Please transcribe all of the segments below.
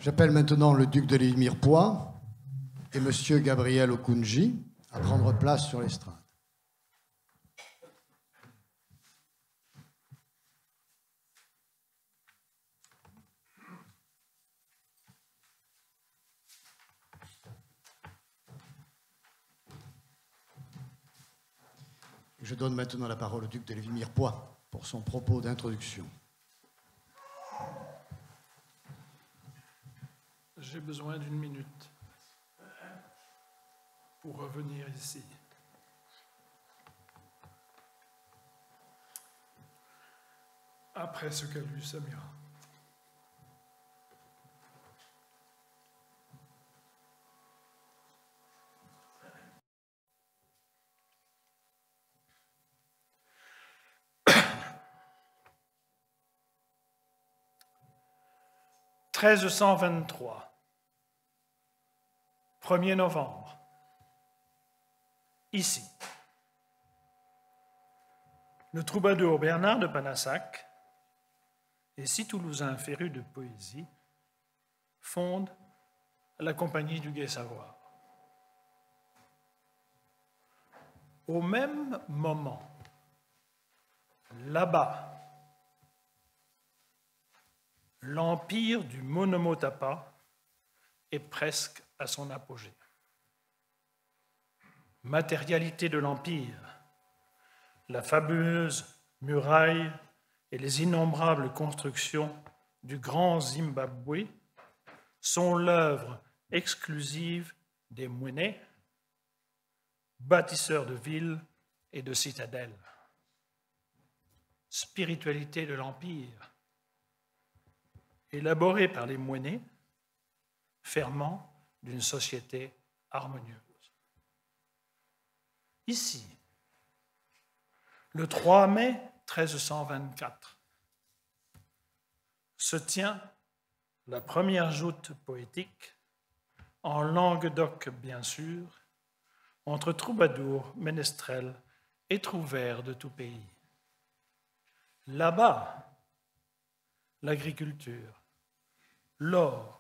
J'appelle maintenant le duc de Mirepoix et monsieur Gabriel Okoundji à prendre place sur l'estrade. Je donne maintenant la parole au duc de Mirepoix pour son propos d'introduction. J'ai besoin d'une minute pour revenir ici. Après ce qu'a lu Samira. « 1323. 1er novembre, ici. Le troubadour Bernard de Panassac et 6 Toulousains férus de poésie fondent la Compagnie du Gai Savoir. Au même moment, là-bas, l'empire du Monomotapa est presque à son apogée. Matérialité de l'empire, la fabuleuse muraille et les innombrables constructions du grand Zimbabwe sont l'œuvre exclusive des Mwene, bâtisseurs de villes et de citadelles. Spiritualité de l'empire, élaborée par les Mwene, ferment d'une société harmonieuse. Ici, le 3 mai 1324, se tient la première joute poétique, en Languedoc bien sûr, entre troubadours, ménestrels et trouvères de tout pays. Là-bas, l'agriculture, l'or,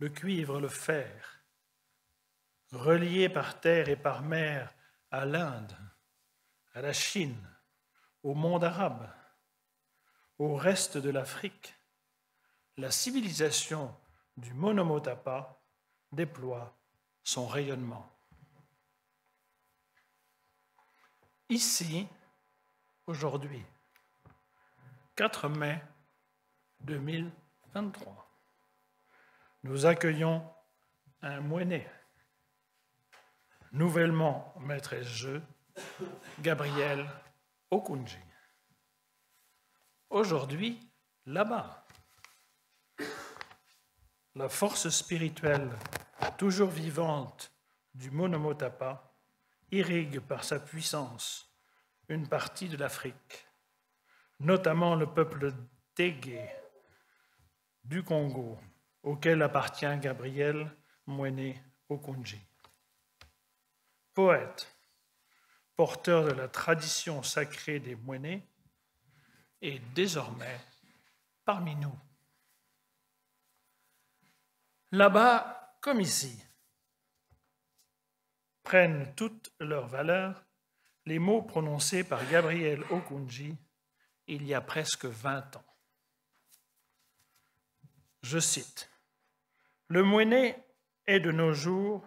le cuivre, le fer, reliés par terre et par mer à l'Inde, à la Chine, au monde arabe, au reste de l'Afrique, la civilisation du Monomotapa déploie son rayonnement. Ici, aujourd'hui, 4 mai 2023, nous accueillons un Mwene, nouvellement maîtresse-jeu, Gabriel Okoundji. Aujourd'hui, là-bas, la force spirituelle toujours vivante du Monomotapa irrigue par sa puissance une partie de l'Afrique, notamment le peuple Tégué du Congo, auquel appartient Gabriel Mwene Okoundji. Poète, porteur de la tradition sacrée des Mwene, est désormais parmi nous. Là-bas, comme ici, prennent toute leur valeur les mots prononcés par Gabriel Okoundji il y a presque 20 ans. Je cite, « Le Mwene est de nos jours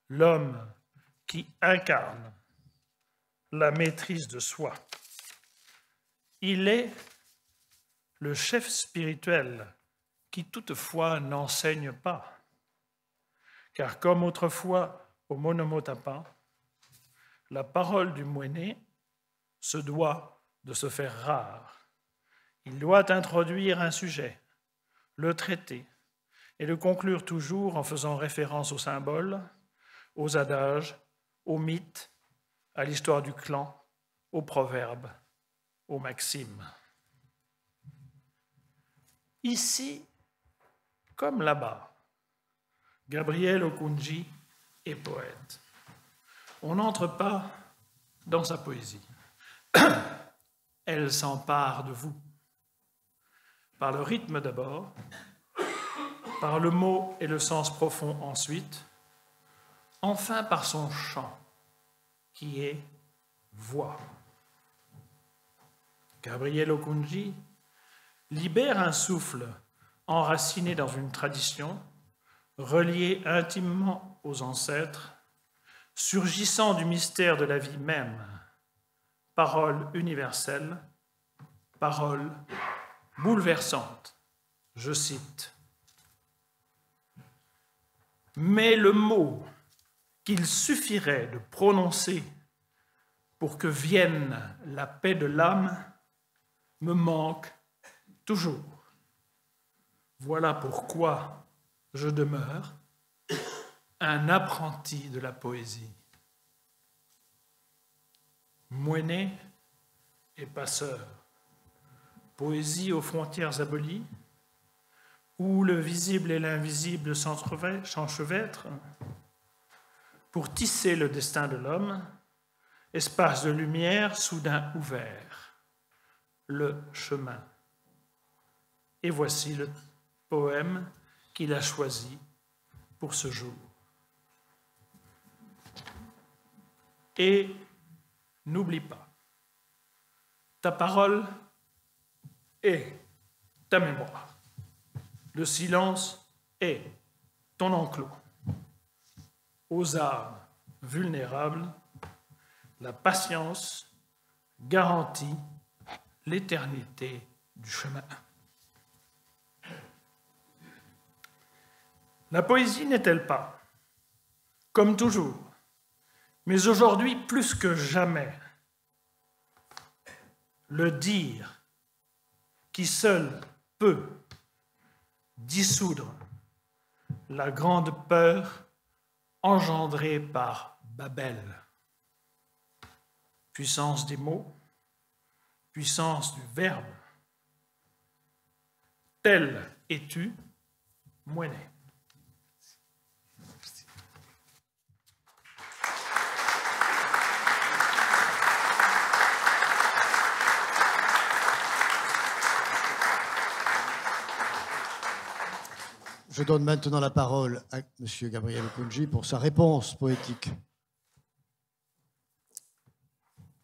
l'homme qui incarne la maîtrise de soi. Il est le chef spirituel qui toutefois n'enseigne pas, car comme autrefois au Monomotapa, la parole du Mwene se doit de se faire rare. Il doit introduire un sujet, le traiter et le conclure toujours en faisant référence aux symboles, aux adages, aux mythes, à l'histoire du clan, aux proverbes, aux maximes. Ici, comme là-bas, Gabriel Okoundji est poète. On n'entre pas dans sa poésie. Elle s'empare de vous. Par le rythme d'abord, par le mot et le sens profond ensuite, enfin par son chant, qui est voix. Gabriel Okoundji libère un souffle enraciné dans une tradition, relié intimement aux ancêtres, surgissant du mystère de la vie même, parole universelle, parole bouleversante. Je cite. Mais le mot qu'il suffirait de prononcer pour que vienne la paix de l'âme me manque toujours. Voilà pourquoi je demeure un apprenti de la poésie. Moinet et passeur, poésie aux frontières abolies, où le visible et l'invisible s'enchevêtrent pour tisser le destin de l'homme, espace de lumière soudain ouvert, le chemin. Et voici le poème qu'il a choisi pour ce jour. Et n'oublie pas, ta parole est ta mémoire. Le silence est ton enclos. Aux âmes vulnérables, la patience garantit l'éternité du chemin. La poésie n'est-elle pas, comme toujours, mais aujourd'hui plus que jamais, le dire qui seul peut dissoudre la grande peur engendrée par Babel. Puissance des mots, puissance du verbe. Tel es-tu, Moinet. Je donne maintenant la parole à M. Gabriel Okoundji pour sa réponse poétique.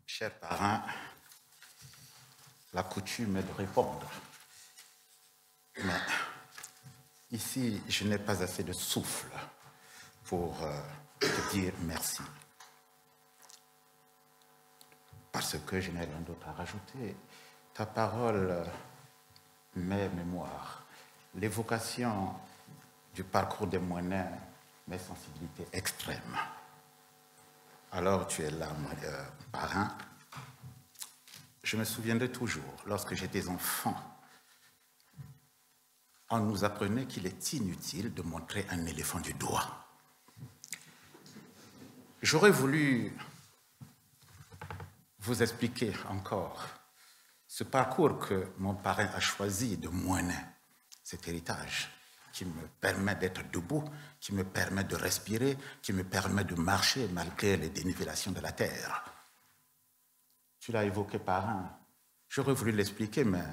Cher parrain, la coutume est de répondre. Mais ici, je n'ai pas assez de souffle pour te dire merci. Parce que je n'ai rien d'autre à rajouter. Ta parole m'est mémoire. L'évocation du parcours des Moinets, mes sensibilités extrêmes. Alors tu es là, mon parrain. Je me souviendrai toujours, lorsque j'étais enfant, on nous apprenait qu'il est inutile de montrer un éléphant du doigt. J'aurais voulu vous expliquer encore ce parcours que mon parrain a choisi de Moinet, cet héritage qui me permet d'être debout, qui me permet de respirer, qui me permet de marcher malgré les dénivellations de la terre. Tu l'as évoqué, parrain. J'aurais voulu l'expliquer, mais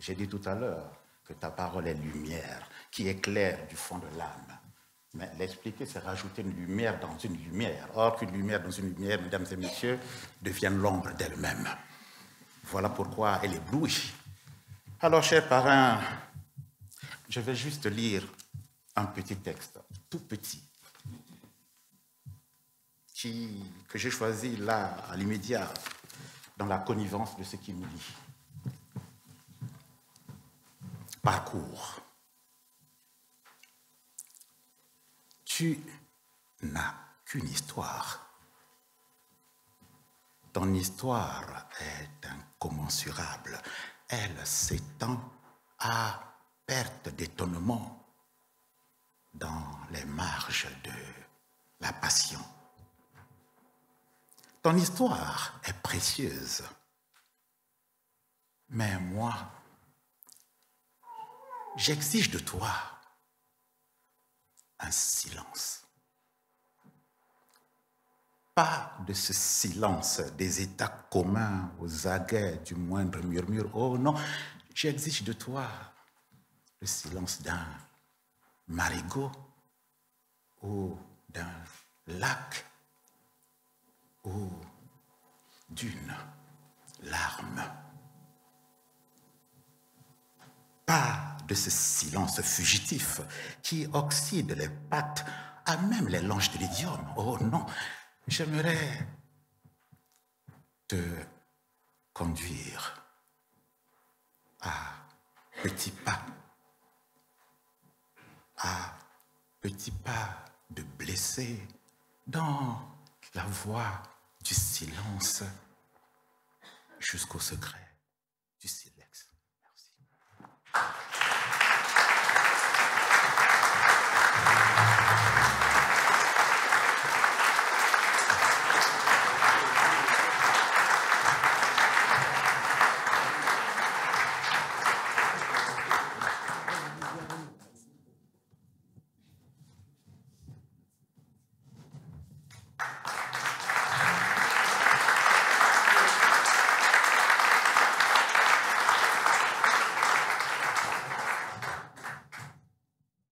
j'ai dit tout à l'heure que ta parole est lumière, qui éclaire du fond de l'âme. Mais l'expliquer, c'est rajouter une lumière dans une lumière. Or, qu'une lumière dans une lumière, mesdames et messieurs, devient l'ombre d'elle-même. Voilà pourquoi elle éblouit. Alors, cher parrain, je vais juste lire un petit texte, tout petit, que j'ai choisi là, à l'immédiat, dans la connivence de ce qu'il nous dit. Parcours. Tu n'as qu'une histoire. Ton histoire est incommensurable. Elle s'étend à perte d'étonnement dans les marges de la passion. Ton histoire est précieuse, mais moi, j'exige de toi un silence. Pas de ce silence des états communs aux aguets du moindre murmure. Oh non, j'exige de toi le silence d'un marigot ou d'un lac ou d'une larme. Pas de ce silence fugitif qui oxyde les pattes à même les langes de l'idiome. Oh non, j'aimerais te conduire à petits pas de blessé dans la voie du silence jusqu'au secret du silex. Merci.